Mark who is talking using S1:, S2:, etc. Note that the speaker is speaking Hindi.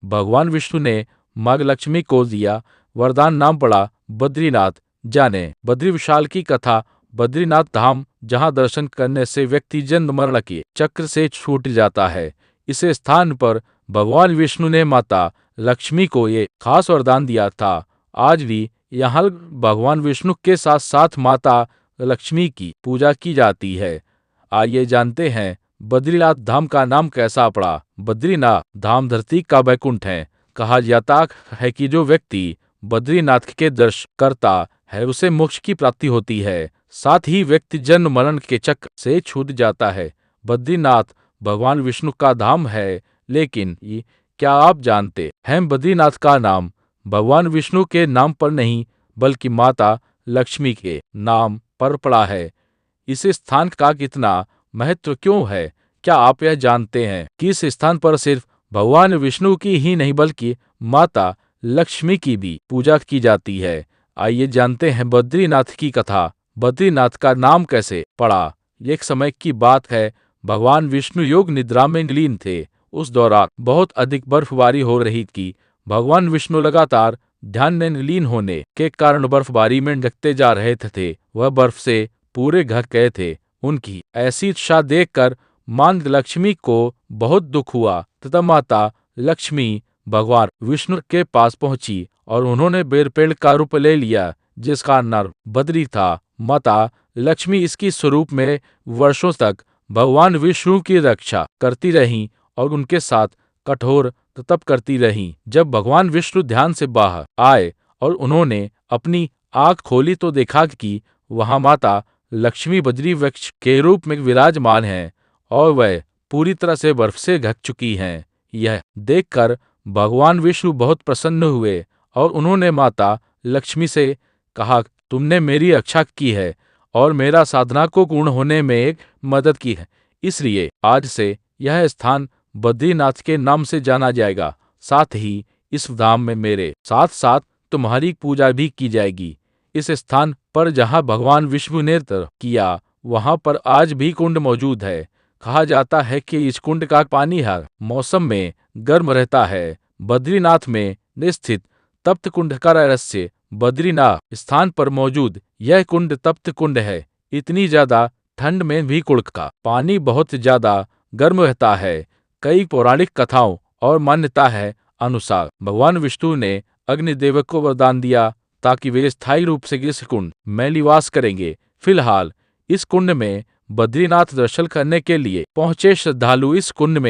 S1: भगवान विष्णु ने माँ लक्ष्मी को दिया वरदान, नाम पड़ा बद्रीनाथ। जाने बद्री विशाल की कथा। बद्रीनाथ धाम, जहाँ दर्शन करने से व्यक्ति जन्म मरण के चक्र से छूट जाता है। इस स्थान पर भगवान विष्णु ने माता लक्ष्मी को ये खास वरदान दिया था। आज भी यहाँ भगवान विष्णु के साथ साथ माता लक्ष्मी की पूजा की जाती है। आइए जानते हैं बद्रीनाथ धाम का नाम कैसा पड़ा। बद्रीनाथ धाम धरती का वैकुंठ है। कहा जाता है कि जो व्यक्ति बद्रीनाथ के दर्शन करता है उसे मोक्ष की प्राप्ति होती है, साथ ही व्यक्ति जन्म मरण के चक्र से छूट जाता है। बद्रीनाथ भगवान विष्णु का धाम है, लेकिन क्या आप जानते हैं बद्रीनाथ का नाम भगवान विष्णु के नाम पर नहीं बल्कि माता लक्ष्मी के नाम पर पड़ा है। इस स्थान का कितना महत्व क्यों है, क्या आप यह जानते हैं कि इस स्थान पर सिर्फ भगवान विष्णु की ही नहीं बल्कि माता लक्ष्मी की भी पूजा की जाती है। आइए जानते हैं बद्रीनाथ की कथा। बद्रीनाथ का नाम कैसे पड़ा। एक समय की बात है, भगवान विष्णु योग निद्रा में लीन थे। उस दौरान बहुत अधिक बर्फबारी हो रही थी। भगवान विष्णु लगातार ध्यान में लीन होने के कारण बर्फबारी में ढकते जा रहे थे। वह बर्फ से पूरे ढक गए थे। उनकी ऐसी इच्छा देखकर मां लक्ष्मी को बहुत दुख हुआ तथा माता लक्ष्मी भगवान विष्णु के पास पहुंची और उन्होंने बेर पेड़ का रूप ले लिया, जिसका नाम बद्री था। माता लक्ष्मी इसकी स्वरूप में वर्षों तक भगवान विष्णु की रक्षा करती रहीं और उनके साथ कठोर तप करती रहीं। जब भगवान विष्णु ध्यान से बाहर आए और उन्होंने अपनी आंख खोली तो देखा कि वहां माता लक्ष्मी बद्री वृक्ष के रूप में विराजमान हैं और वह पूरी तरह से बर्फ से ढक चुकी हैं। यह देखकर भगवान विष्णु बहुत प्रसन्न हुए और उन्होंने माता लक्ष्मी से कहा, तुमने मेरी रक्षा की है और मेरा साधना को पूर्ण होने में एक मदद की है, इसलिए आज से यह स्थान बद्रीनाथ के नाम से जाना जाएगा। साथ ही इस धाम में मेरे साथ साथ तुम्हारी पूजा भी की जाएगी। इस स्थान पर जहाँ भगवान विष्णु ने तप किया वहाँ पर आज भी कुंड मौजूद है। कहा जाता है कि इस कुंड का पानी हर मौसम में गर्म रहता है। बद्रीनाथ में स्थित तप्त कुंड का रहस्य। बद्रीनाथ स्थान पर मौजूद यह कुंड तप्त कुंड है। इतनी ज्यादा ठंड में भी कुंड का पानी बहुत ज्यादा गर्म रहता है। कई पौराणिक कथाओं और मान्यता है अनुसार भगवान विष्णु ने अग्निदेव को वरदान दिया ताकि वे स्थायी रूप से इस कुंड में निवास करेंगे। फिलहाल इस कुंड में बद्रीनाथ दर्शन करने के लिए पहुंचे श्रद्धालु इस कुंड में